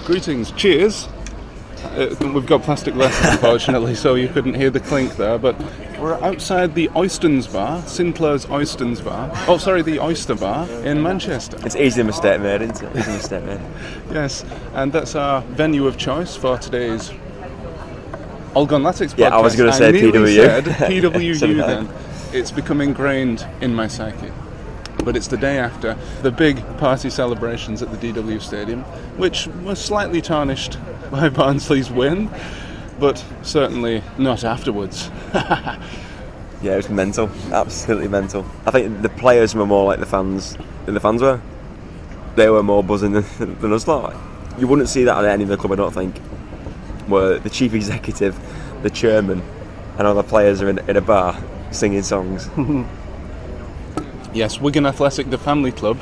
Greetings, cheers. We've got plastic left, unfortunately, so you couldn't hear the clink there, but we're outside the Oystons Bar, Sinclair's Oystons Bar. Oh, sorry, the Oyster Bar in Manchester. It's easy mistake made, isn't it? Easy mistake made. Yes, and that's our venue of choice for today's Wigan Athletic podcast. Yeah, I was going to say PW. Said PWU then. It's become ingrained in my psyche. But it's the day after the big party celebrations at the DW Stadium, which was slightly tarnished by Barnsley's win, but certainly not afterwards. Yeah, it was mental, absolutely mental. I think the players were more like the fans than the fans were. They were more buzzing than us lot. You wouldn't see that at any other club, I don't think, where the chief executive, the chairman, and all the players are in a bar singing songs. Yes, Wigan Athletic, the family club.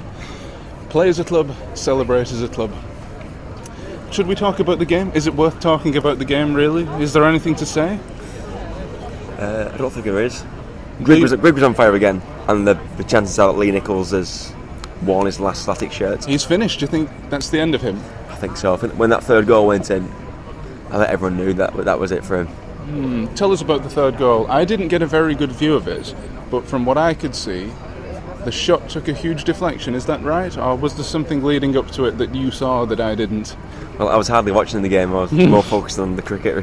Play as a club, celebrate as a club. Should we talk about the game? Is it worth talking about the game, really? Is there anything to say? I don't think there is. Grigg was on fire again, and the chances are that Lee Nicholls has worn his last Athletic shirt. He's finished. Do you think that's the end of him? I think so. I think when that third goal went in, I think everyone knew that was it for him. Tell us about the third goal. I didn't get a very good view of it, but from what I could see, the shot took a huge deflection, is that right? Or was there something leading up to it that you saw that I didn't? Well, I was hardly watching the game, I was more focused on the cricket.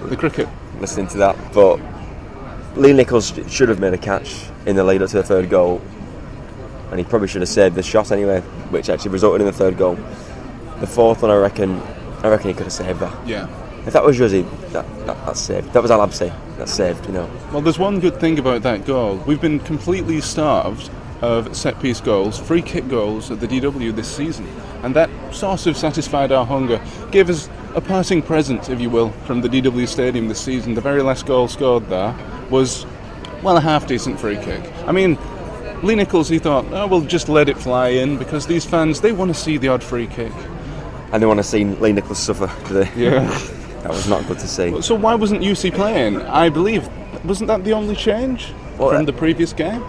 The cricket? Listening to that. But Lee Nicholls should have made a catch in the lead up to the third goal, and he probably should have saved the shot anyway, which actually resulted in the third goal. The fourth one, I reckon he could have saved that. Yeah. If that was Josie, that's saved. That was Al-Absi, that's saved, you know. Well, there's one good thing about that goal. We've been completely starved of set-piece goals, free kick goals at the DW this season, and that sort of satisfied our hunger, gave us a parting present, if you will, from the DW Stadium this season. The very last goal scored there was, well, a half-decent free kick. I mean, Lee Nicholls, he thought, oh, we'll just let it fly in, because these fans, they want to see the odd free kick. And they want to see Lee Nicholls suffer today. Yeah. That was not good to see. So why wasn't UC playing? I believe, wasn't that the only change from the previous game?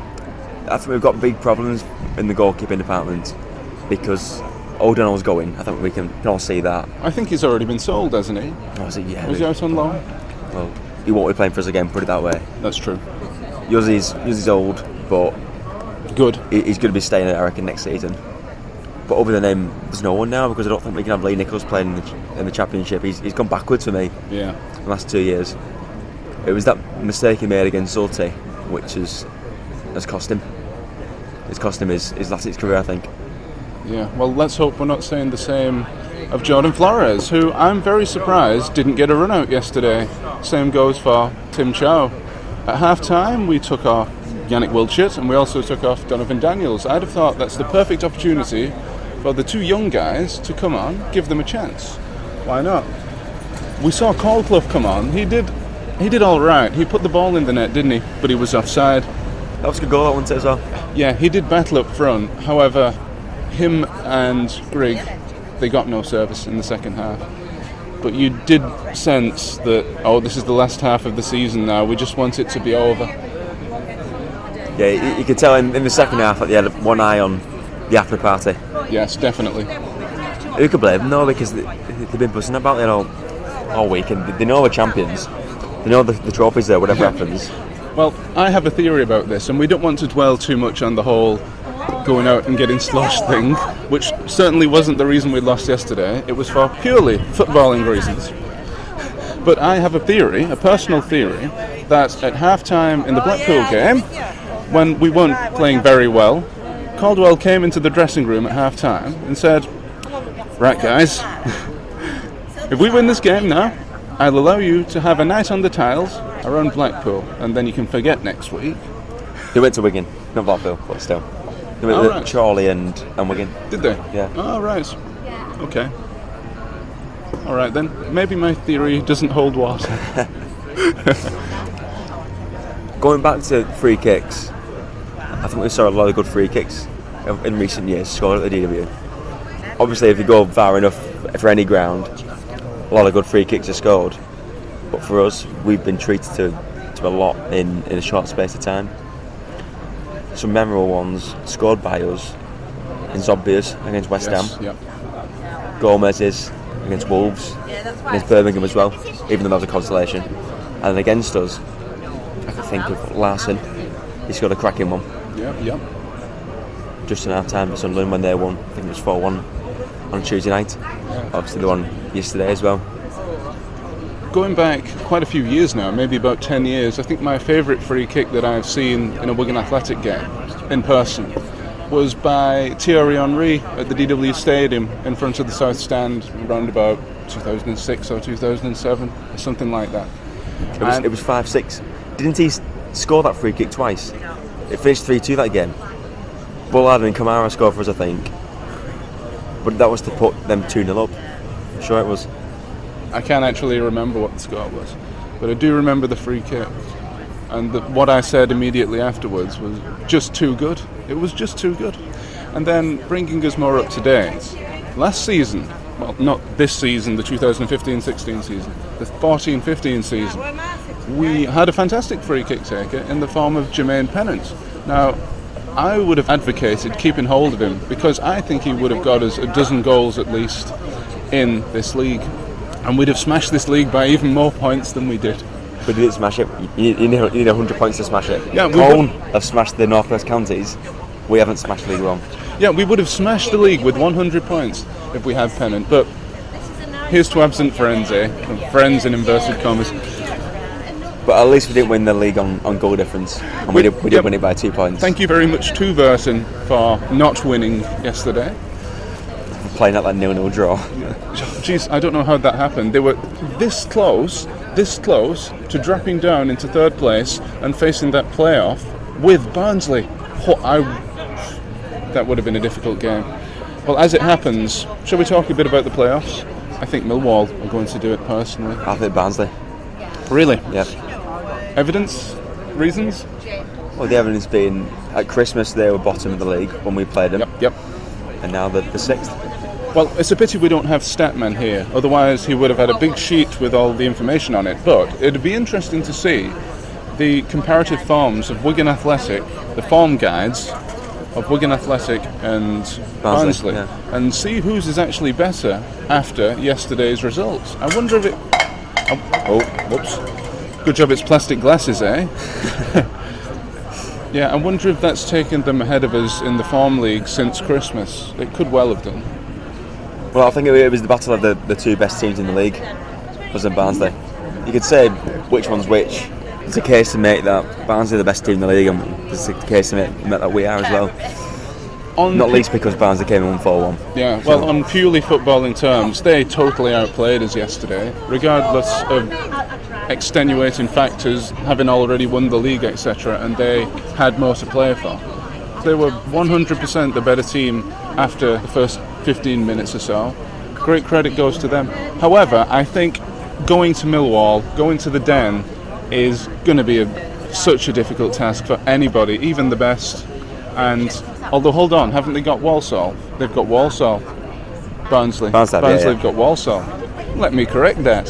I think we've got big problems in the goalkeeping department because O'Donnell's going. I think we can all see that. I think he's already been sold, hasn't he? Oh, is he? Yeah. Was he out on loan? Well, he won't be playing for us again, put it that way. That's true. Yuzi's old, but good. He's going to be staying, I reckon, next season. But other than him, there's no one now because I don't think we can have Lee Nicholls playing in the Championship. He's gone backwards for me. Yeah. The last 2 years. It was that mistake he made against Zulte, which has cost him. It's cost him his Athletic's career, I think. Yeah, well, let's hope we're not saying the same of Jordan Flores, who I'm very surprised didn't get a run out yesterday. Same goes for Tim Chow. At half-time, we took off Yannick Wiltshire and we also took off Donovan Daniels. I'd have thought that's the perfect opportunity for the two young guys to come on, give them a chance. Why not? We saw Caldclough come on. He did all right. He put the ball in the net, didn't he? But he was offside. That was a good goal, that one, too, as well. Yeah, he did battle up front. However, him and Grigg, they got no service in the second half. But you did sense that, this is the last half of the season now. We just want it to be over. Yeah, you could tell in the second half that they had one eye on the after party. Yes, definitely. Who could blame them, though, because they've been buzzing about it all week, and they know we're champions. They know the trophy's there, whatever happens. Well, I have a theory about this, and we don't want to dwell too much on the whole going out and getting sloshed thing, which certainly wasn't the reason we lost yesterday. It was for purely footballing reasons. But I have a theory, a personal theory, that at half-time in the Blackpool game, when we weren't playing very well, Caldwell came into the dressing room at half-time and said, right guys, if we win this game now, I'll allow you to have a night on the tiles around Blackpool, and then you can forget next week. They went to Wigan, not Blackpool, but still. They went to Chorley and Wigan. Did they? Yeah. Oh, right. Okay. All right then. Maybe my theory doesn't hold water. Going back to free kicks, I think we saw a lot of good free kicks in recent years scored at the DW. Obviously, if you go far enough for any ground, a lot of good free kicks are scored. But for us, we've been treated to a lot in a short space of time. Some memorable ones scored by us in Zobbias against West Ham. Yep. Gomez's against Wolves, against Birmingham as well, even though that was a consolation. And against us, I can think of Larson. He scored a cracking one. Yeah. Just in half time for Sunderland when they won. I think it was 4-1 on Tuesday night. Yeah. Obviously, they won yesterday as well. Going back quite a few years now, maybe about 10 years, I think my favourite free kick that I've seen in a Wigan Athletic game in person was by Thierry Henry at the DW Stadium in front of the South Stand around about 2006 or 2007, or something like that. It was 5-6. Didn't he score that free kick twice? It finished 3-2 that game. Bullard and Kamara scored for us, I think. But that was to put them 2-0 up. I'm sure it was. I can't actually remember what the score was, but I do remember the free kick. And what I said immediately afterwards was just too good. It was just too good. And then bringing us more up to date, last season, well, not this season, the 2015-16 season, the 14-15 season, we had a fantastic free kick taker in the form of Jermaine Pennant. Now, I would have advocated keeping hold of him because I think he would have got us a dozen goals at least in this league. And we'd have smashed this league by even more points than we did. But you didn't smash it. You need 100 points to smash it. Yeah, Colne have smashed the North West counties. We haven't smashed League One. Yeah, we would have smashed the league with 100 points if we had Pennant. But here's to absent friends, friends in inverted commas. But at least we didn't win the league on goal difference. And we did win it by 2 points. Thank you very much to Burton for not winning yesterday. Playing at that 0-0 draw. Jeez, I don't know how that happened. They were this close to dropping down into third place and facing that playoff with Barnsley. That would have been a difficult game. Well, as it happens, shall we talk a bit about the playoffs? I think Millwall are going to do it personally. I think Barnsley. Really? Yeah. Evidence? Reasons? Well, the evidence being at Christmas they were bottom of the league when we played them. Yep. And now they're the 6th. Well, it's a pity we don't have Statman here, otherwise he would have had a big sheet with all the information on it, but it'd be interesting to see the comparative forms of Wigan Athletic, the form guides of Wigan Athletic and Barnsley, and see whose is actually better after yesterday's results. I wonder if it... Oh, whoops. Good job it's plastic glasses, eh? Yeah, I wonder if that's taken them ahead of us in the form league since Christmas. It could well have done. Well, I think it was the battle of the two best teams in the league, was in Barnsley. You could say which one's which. It's a case to make that Barnsley are the best team in the league, and it's a case to make that we are as well. Not least because Barnsley came in 4-1. Yeah, well, on purely footballing terms, they totally outplayed us yesterday, regardless of extenuating factors, having already won the league, etc., and they had more to play for. They were 100% the better team after the first 15 minutes or so. Great credit goes to them. However, I think going to Millwall, going to the Den, is going to be such a difficult task for anybody, even the best. And although, hold on, haven't they got Walsall? They've got Walsall. Barnsley have got Walsall. Let me correct that.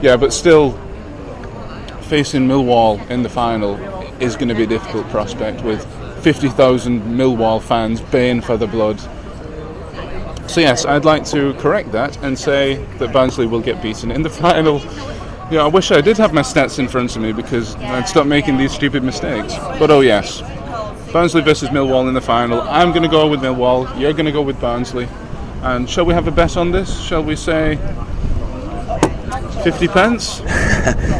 Yeah, but still, facing Millwall in the final is going to be a difficult prospect with 50,000 Millwall fans baying for the blood. So yes, I'd like to correct that and say that Barnsley will get beaten in the final. Yeah, I wish I did have my stats in front of me because I'd stop making these stupid mistakes. But oh yes, Barnsley versus Millwall in the final. I'm going to go with Millwall, you're going to go with Barnsley. And shall we have a bet on this? Shall we say 50 pence?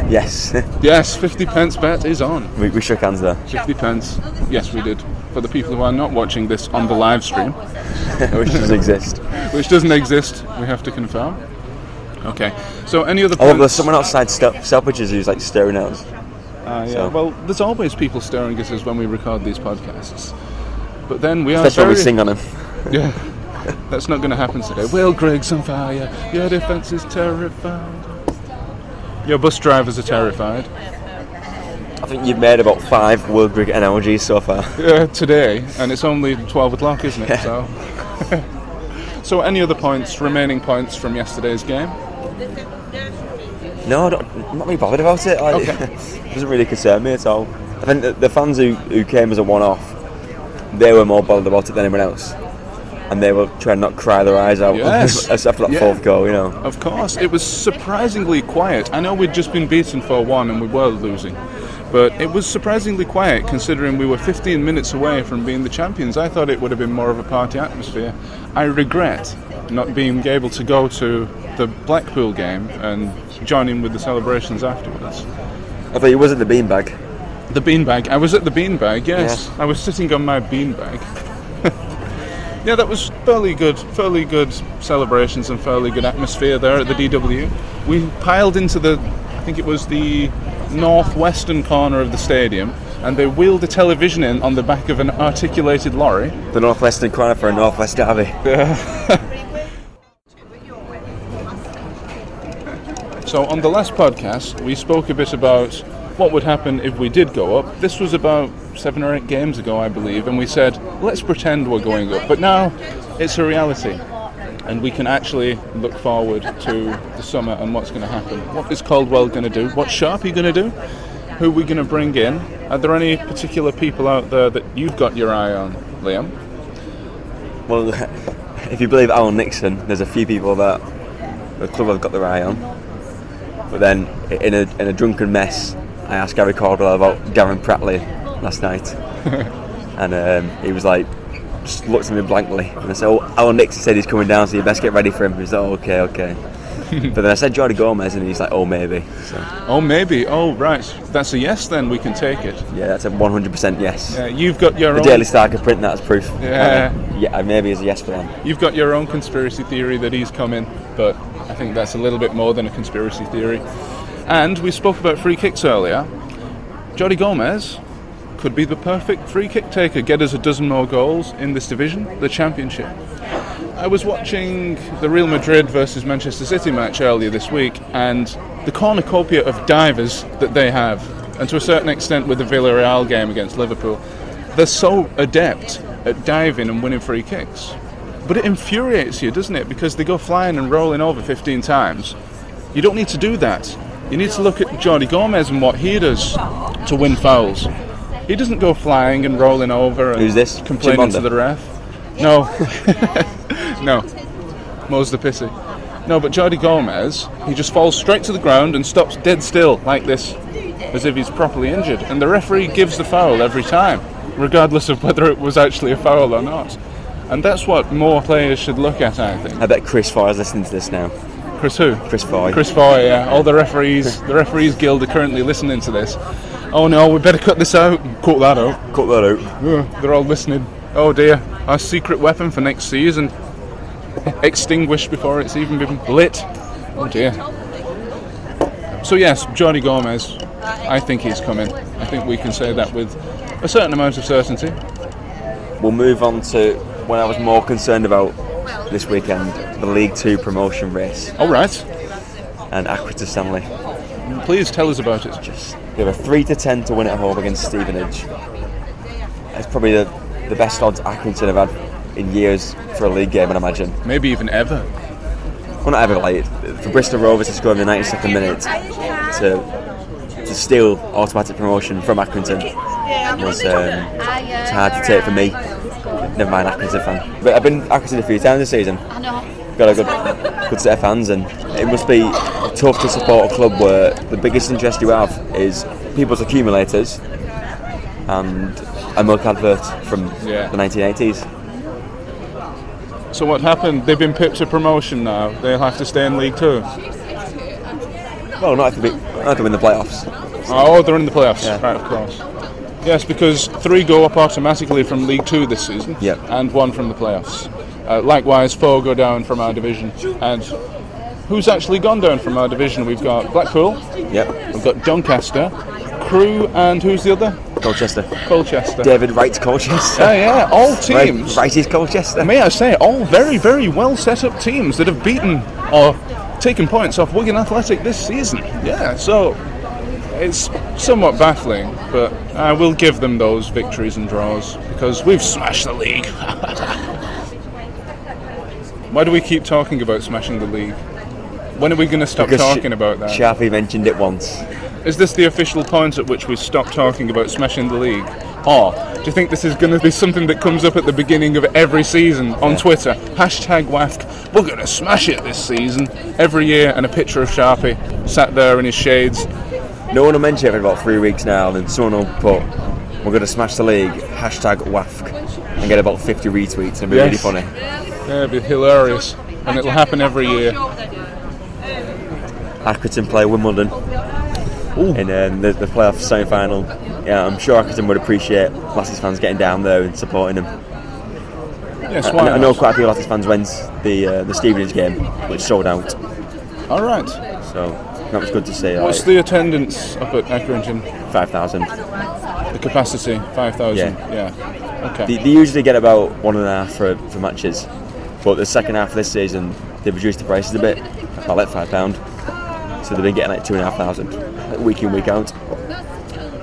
Yes. Yes, 50 pence bet is on. We shook hands there. 50 pence. Yes, we did. For the people who are not watching this on the live stream. Which doesn't exist. Which doesn't exist, we have to confirm. Okay, so any other points? Oh, there's someone outside Selfridges who's like staring at us. Yeah, so. Well, there's always people staring at us when we record these podcasts. But then we are That's why we sing on them. Yeah, that's not going to happen today. Will Griggs on fire, your defence is terrified. Your bus drivers are terrified. I think you've made about 5 Will Grigg analogies so far. Yeah, today, and it's only 12 o'clock, isn't it? So. So any other remaining points from yesterday's game? No, I'm not really bothered about it. It doesn't really concern me at all. I think the fans who came as a one-off, they were more bothered about it than anyone else. and they were trying not to cry their eyes out after that fourth goal, you know. Of course, it was surprisingly quiet. I know we'd just been beaten 4-1 and we were losing, but it was surprisingly quiet considering we were 15 minutes away from being the champions. I thought it would have been more of a party atmosphere. I regret not being able to go to the Blackpool game and join in with the celebrations afterwards. I thought you was at the beanbag. The beanbag. I was at the beanbag, yes. Yeah. I was sitting on my beanbag. Yeah, that was fairly good celebrations and fairly good atmosphere there at the DW. We piled into I think it was the northwestern corner of the stadium, and they wheeled a television in on the back of an articulated lorry. The northwestern corner for a northwest derby. So on the last podcast, we spoke a bit about what would happen if we did go up. This was about 7 or 8 games ago, I believe, and we said, let's pretend we're going up. But now it's a reality, and we can actually look forward to the summer and what's going to happen. What is Caldwell going to do? What's Sharpie going to do? Who are we going to bring in? Are there any particular people out there that you've got your eye on, Liam? Well, if you believe Alan Nixon, there's a few people that the club have got their eye on. But then, in a drunken mess, I asked Gary Caldwell about Darren Pratley last night, and he was like, just looked at me blankly, and I said, "Oh, Alan Nixon said he's coming down, so you best get ready for him." He's like, "Okay." But then I said Jordi Gomez, and he's like, "Oh, maybe." So. Oh, maybe. Oh, right. That's a yes. Then we can take it. Yeah, that's a 100% yes. Yeah, you've got your own. The Daily Star could print that as proof. Yeah. Yeah, maybe it's a yes for them. You've got your own conspiracy theory that he's coming, but I think that's a little bit more than a conspiracy theory. And we spoke about free kicks earlier. Jordi Gomez could be the perfect free kick taker, get us a dozen more goals in this division, the Championship. I was watching the Real Madrid versus Manchester City match earlier this week, and the cornucopia of divers that they have, and to a certain extent with the Villarreal game against Liverpool, they're so adept at diving and winning free kicks. But it infuriates you, doesn't it? Because they go flying and rolling over 15 times. You don't need to do that. You need to look at Jordi Gomez and what he does to win fouls. He doesn't go flying and rolling over and Who's this? complaining to the ref. No. No. Mo's the pissy. No, but Jordi Gomez, he just falls straight to the ground and stops dead still like this, as if he's properly injured. And the referee gives the foul every time, regardless of whether it was actually a foul or not. And that's what more players should look at, I think. I bet Chris Foy is listening to this now. Chris who? Chris Foy. Chris Foy, yeah. All the referees guild are currently listening to this. Oh no, we better cut this out. Cut that out. Cut that out. They're all listening. Oh dear, our secret weapon for next season extinguished before it's even been lit. Oh dear. So yes, Jordi Gomez, I think he's coming. I think we can say that with a certain amount of certainty. We'll move on to when I was more concerned about this weekend, the League 2 promotion race. All right. And Accrington Stanley. Please tell us about it. They were 3-10 to win at home against Stevenage. It's probably the best odds Accrington have had in years for a league game, I'd imagine. Maybe even ever. Well, not ever. Like, for Bristol Rovers to score in the 92nd minute to steal automatic promotion from Accrington was it's hard to take for me. Never mind, Accrington fan. But I've been Accrington a few times this season. Got a good set of fans, and it must be tough to support a club where the biggest interest you have is people's accumulators and a milk advert from the 1980s. So what happened? They've been pipped to promotion now. They'll have to stay in League 2. Well, not if they win the playoffs. Oh, they're in the playoffs. Yeah. Right, of course. Yes, because 3 go up automatically from League 2 this season, yep, and 1 from the playoffs. Likewise, 4 go down from our division. And who's actually gone down from our division? We've got Blackpool, yep, we've got Doncaster, Crewe, and who's the other? Colchester. David Wright's Colchester. Yeah, all teams. Wright's Colchester. May I say, all very, very well set up teams that have beaten or taken points off Wigan Athletic this season. Yeah, so it's somewhat baffling, but I will give them those victories and draws because we've smashed the league. Why do we keep talking about smashing the league? When are we going to stop talking about that? Sharpie mentioned it once. Is this the official point at which we stop talking about smashing the league? Or do you think this is going to be something that comes up at the beginning of every season on Twitter? Hashtag WAFC, we're going to smash it this season. Every year, and a picture of Sharpie sat there in his shades. No one will mention it for about 3 weeks now, and then someone will put, we're going to smash the league, hashtag WAFC, and get about 50 retweets, and it'll be really funny. Yeah, it'll be hilarious, and it'll happen every year. Accrington play Wimbledon in the playoff semi-final. Yeah, I'm sure Accrington would appreciate Lassies fans getting down there and supporting them. Yes, why I know quite a few Lassies fans went the Stevenage game, which sold out. All right. So that was good to see. What's the attendance up at Accrington? 5,000. The capacity, 5,000. Yeah. Okay. They usually get about 1.5 for matches, but the second half of this season they've reduced the prices a bit, about like £5. So they've been getting like 2,500, like week in, week out.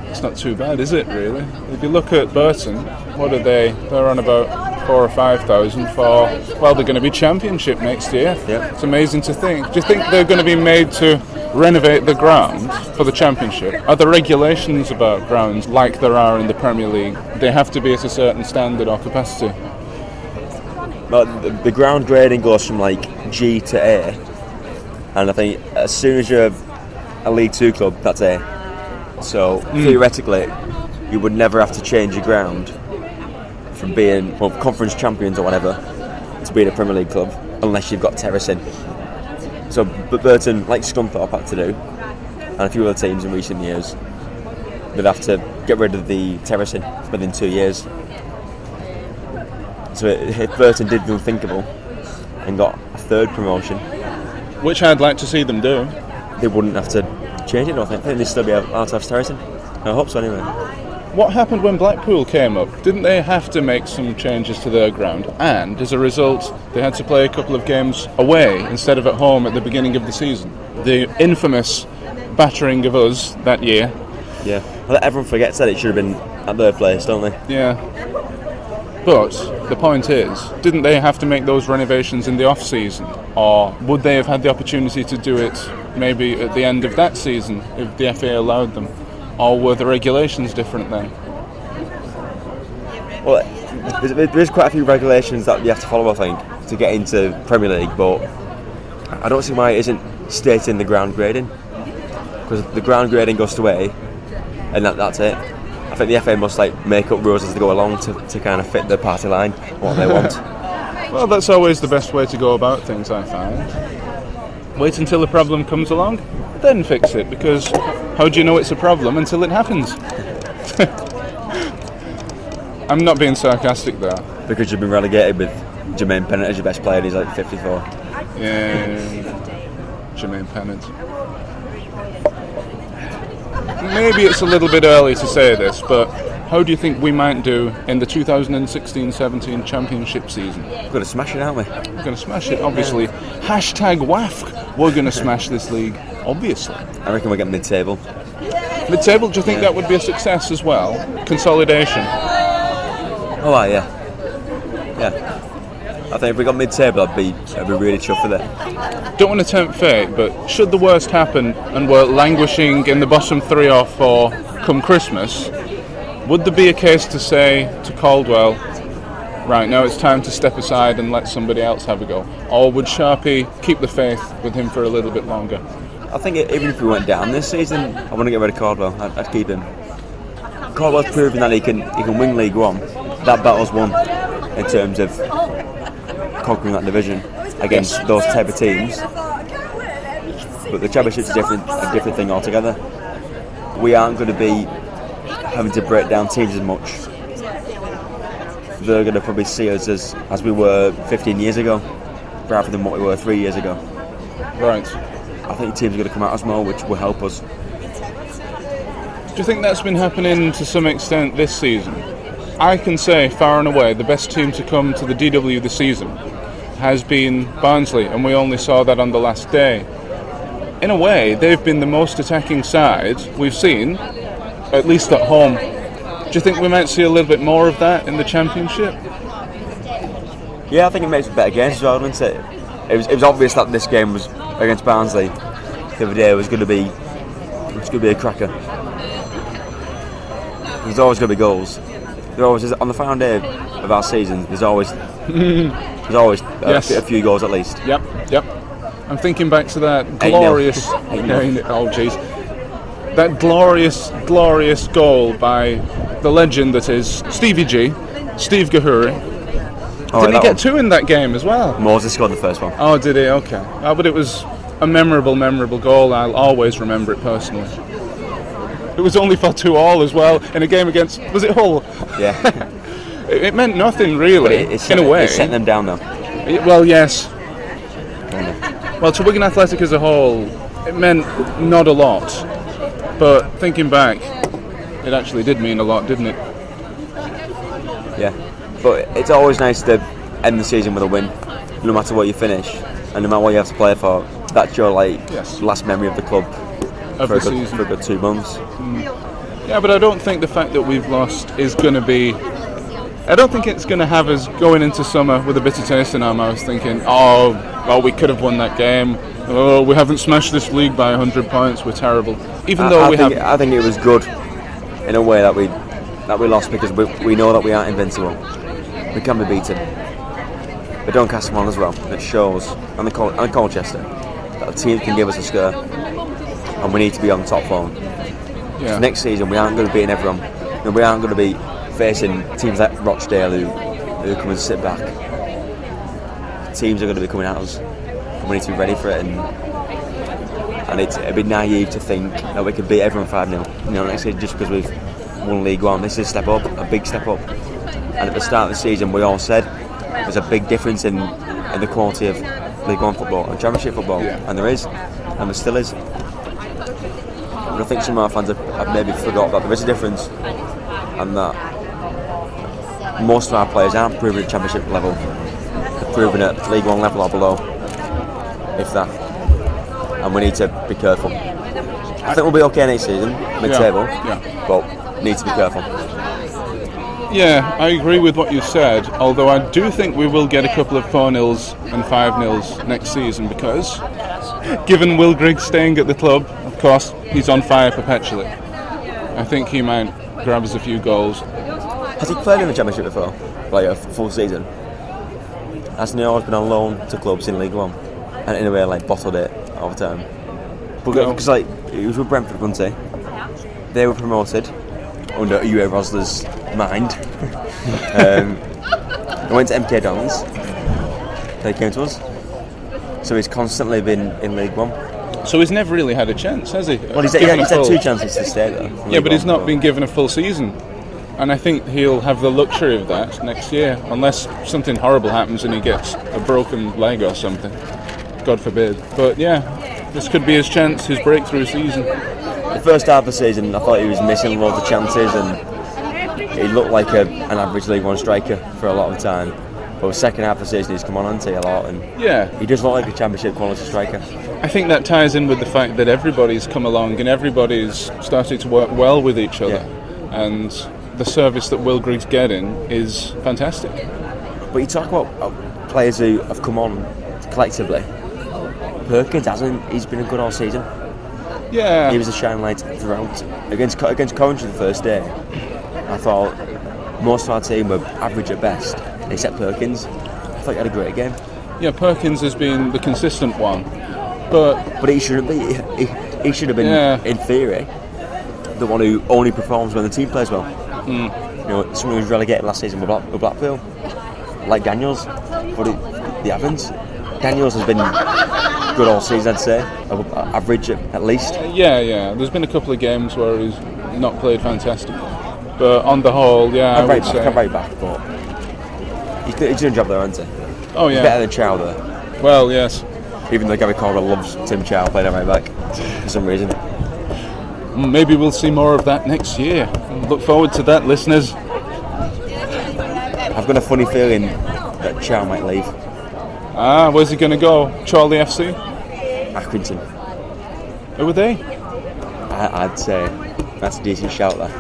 It's not too bad, is it, really? If you look at Burton, what are they? They're on about 4,000 or 5,000 for, well, they're going to be championship next year. Yep. It's amazing to think. Do you think they're going to be made to renovate the ground for the championship? Are there regulations about grounds like there are in the Premier League? They have to be at a certain standard or capacity? Well, the ground grading goes from like G to A, and I think as soon as you're a League 2 club, that's A. So theoretically, you would never have to change your ground from being conference champions or whatever to being a Premier League club, unless you've got terracing. So Burton, like Scunthorpe had to do, and a few other teams in recent years, they'd have to get rid of the terracing within 2 years. So if Burton did the unthinkable and got a third promotion, which I'd like to see them do, they wouldn't have to change it. I think they'd still be allowed to have terracing. I hope so anyway. What happened when Blackpool came up? Didn't they have to make some changes to their ground? And as a result, they had to play a couple of games away instead of at home at the beginning of the season. The infamous battering of us that year. Yeah, well, everyone forgets that it should have been at their place, don't they? Yeah. But the point is, didn't they have to make those renovations in the off-season? Or would they have had the opportunity to do it maybe at the end of that season if the FA allowed them? Or were the regulations different then? Well, there is quite a few regulations that you have to follow, I think, to get into Premier League, but I don't see why it isn't stated in the ground grading, because the ground grading goes away and that's it. I think the FA must make up rules as they go along to kind of fit the party line, what they want. Well, that's always the best way to go about things, I find. Wait until a problem comes along, then fix it, because how do you know it's a problem until it happens? I'm not being sarcastic there. Because you've been relegated with Jermaine Pennant as your best player and he's like 54. Yeah, Jermaine Pennant. Maybe it's a little bit early to say this, but how do you think we might do in the 2016-17 championship season? We're going to smash it, aren't we? We're going to smash it, obviously. Hashtag WAFC. We're going to smash this league, obviously. I reckon we'll get mid-table. Mid-table, do you think that would be a success as well? Consolidation? Oh, yeah. Yeah. I think if we got mid-table, I'd be really chuffed with it. Don't want to tempt fate, but should the worst happen and we're languishing in the bottom 3 or 4 come Christmas, would there be a case to say to Caldwell, right, now it's time to step aside and let somebody else have a go? Or would Sharpie keep the faith with him for a little bit longer? I think even if we went down this season, I wouldn't get rid of Caldwell. I'd keep him. Caldwell's proven that he can win League One. That battle's won in terms of conquering that division against those type of teams. But the Championship's a different thing altogether. We aren't going to be having to break down teams as much. They're going to probably see us as we were 15 years ago, rather than what we were 3 years ago. Right. I think teams are going to come at us more, which will help us. Do you think that's been happening to some extent this season? I can say far and away the best team to come to the DW this season has been Barnsley, and we only saw that on the last day. In a way, they've been the most attacking side we've seen, at least at home. Do you think we might see a little bit more of that in the Championship? Yeah, I think it makes it better games as well, doesn't it? It was obvious that this game was against Barnsley the other day was going to be a cracker. there's always going to be goals. There always is, on the final day of our season. There's always Yes. a few goals at least. Yep. I'm thinking back to that 8-0. glorious. 8-0. Oh jeez. That glorious goal by the legend that is Stevie G, Steve Gahuri. Did he get 2 in that game as well? Moses scored the first one. Oh, did he? Okay. Oh, but it was a memorable goal. I'll always remember it personally. It was only for 2-2 as well in a game against, was it Hull? Yeah. It meant nothing really, in a way. It sent them down though. Well, yes. Well, to Wigan Athletic as a whole, it meant not a lot. But thinking back, it actually did mean a lot, didn't it? Yeah. But it's always nice to end the season with a win, no matter what you finish, and no matter what you have to play for. That's your last memory of the club for a good 2 months. Yeah, but I don't think the fact that we've lost is going to be. I don't think it's going to have us going into summer with a bitter taste in our mouths, thinking, "Oh, we could have won that game. Oh, we haven't smashed this league by 100 points. We're terrible." Even though I think it was good in a way that we lost because we know that we aren't invincible. We can be beaten. But Doncaster won as well. It shows, and Colchester, that the team can give us a scare, and we need to be on top form. Yeah. So next season we aren't going to be beating everyone. We aren't going to be facing teams like Rochdale who come and sit back. Teams are going to be coming at us, and we need to be ready for it. And it'd be naive to think that we could beat everyone 5-0. Next season just because we've won League One. This is a step up, a big step up. And at the start of the season, we all said there's a big difference in the quality of League One football and Championship football, and there is, and there still is. And I think some of our fans have maybe forgot that there is a difference, and that most of our players aren't proving at Championship level; they're proving at League One level or below, if that. And we need to be careful. I think we'll be okay next season, mid-table, but need to be careful. Yeah, I agree with what you said, although I do think we will get a couple of 4-0s and 5-0s next season because, given Will Griggs staying at the club, of course, he's on fire perpetually. I think he might grab us a few goals. Has he played in the Championship before? Like a full season? Hasn't he always been on loan to clubs in League One? And in a way, bottled it all the time? Because, he was with Brentford, wasn't he? They were promoted under Uwe Rosler's mind. I went to MK Dons. They came to us. So he's constantly been in League One. So he's never really had a chance, has he? Well, he's had 2 chances to stay there. Yeah, but he's not been given a full season. And I think he'll have the luxury of that next year, unless something horrible happens and he gets a broken leg or something. God forbid. But yeah, this could be his chance, his breakthrough season. The first half of the season, I thought he was missing loads of chances and he looked like an average League One striker for a lot of the time. But the second half of the season, he's come on a lot and he does look like a Championship quality striker. I think that ties in with the fact that everybody's come along and everybody's started to work well with each other. And the service that Will Griggs getting is fantastic. But you talk about players who have come on collectively. Perkins hasn't. He's been good all season. Yeah. He was a shining light throughout. Against Coventry the first day, I thought most of our team were average at best, except Perkins. I thought he had a great game. Yeah, Perkins has been the consistent one. But he shouldn't be. He should have been, in theory, the one who only performs when the team plays well. Someone who was relegated last season with Blackpool, like Daniels, but they haven't. Daniels has been good all season, I'd say, average at least. Yeah. There's been a couple of games where he's not played fantastic, but on the whole, I'm right back, but he's doing a job there, hasn't he? Oh yeah, he's better than Chow there. Well, yes. Even though Gary Caldwell loves Tim Chow playing at right back for some reason. Maybe we'll see more of that next year. Look forward to that, listeners. I've got a funny feeling that Chow might leave. Where's he going to go? Charlie FC? Accrington. Who are they? I'd say that's a decent shout there.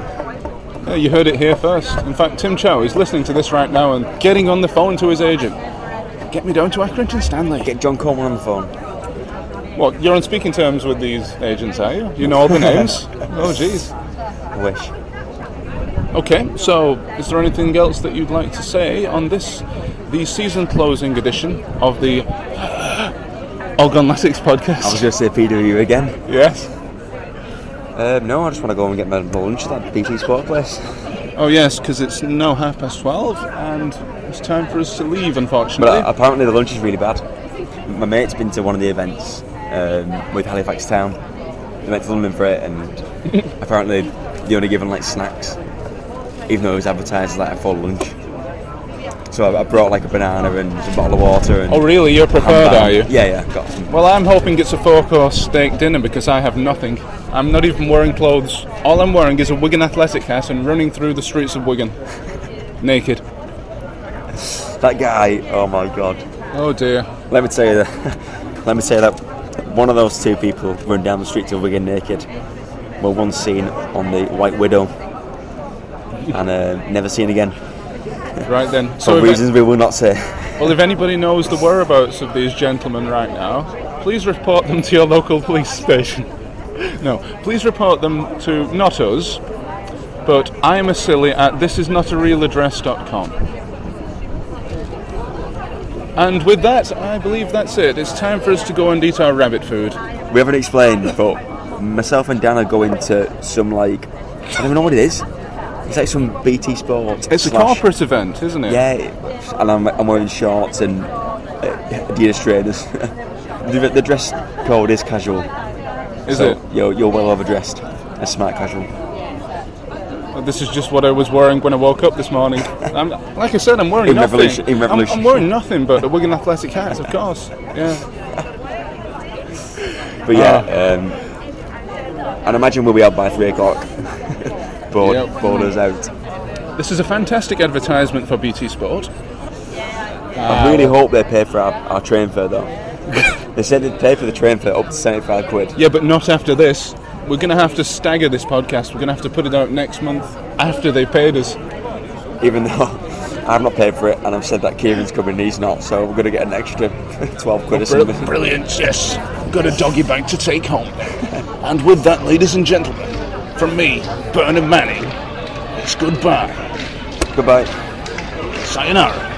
Yeah, you heard it here first. In fact, Tim Chow is listening to this right now and getting on the phone to his agent. Get me down to Accrington, Stanley. Get John Coleman on the phone. What, you're on speaking terms with these agents, are you? You know all the names? Oh, jeez. I wish. Okay, so is there anything else that you'd like to say on the season closing edition of the Wigan Athletic podcast? I was going to say PW again. Yes. No, I just want to go and get my lunch at that BT Sport place. Oh yes, because it's now 12:30 and it's time for us to leave, unfortunately. But apparently the lunch is really bad. My mate's been to one of the events with Halifax Town. They went to London for it, and apparently they only given like snacks, even though it was advertised as like a full lunch. So I brought like a banana and a bottle of water. And oh really? You're prepared, are you? Yeah, got some. Well, I'm hoping it's a 4-course steak dinner because I have nothing. I'm not even wearing clothes. All I'm wearing is a Wigan Athletic hat and running through the streets of Wigan, naked. That guy, oh my god. Oh dear. Let me tell you that one of those two people run down the streets of Wigan naked were once seen on the White Widow and never seen again. Right then. For reasons we will not say. Well, if anybody knows the whereabouts of these gentlemen right now, please report them to your local police station. No, please report them to, not us, but I'm a silly at thisisnotarealaddress.com. And with that, I believe that's it. It's time for us to go and eat our rabbit food. We haven't explained, but myself and Dan are going to some, like, I don't even know what it is. It's like some BT Sport. It's a corporate event, isn't it? Yeah, and I'm wearing shorts and Adidas trainers. The dress code is casual. Is it? You're well overdressed. A smart casual. Well, this is just what I was wearing when I woke up this morning. Like I said, I'm wearing nothing. I'm wearing nothing but a Wigan Athletic hat, of course. Yeah. But yeah, and imagine we'll be out by 3 o'clock. Borders out. This is a fantastic advertisement for BT Sport. I really hope they pay for our train fare though. They said they'd pay for the train fare up to 75 quid. Yeah, but not after this. We're going to have to stagger this podcast. We're going to have to put it out next month after they paid us. Even though I've not paid for it and I've said that Kieran's coming and he's not, so we're going to get an extra 12 quid or something. Brilliant, yes. Got a doggy bag to take home. And with that, ladies and gentlemen, from me, Bernard Manning, it's goodbye. Goodbye. Sayonara.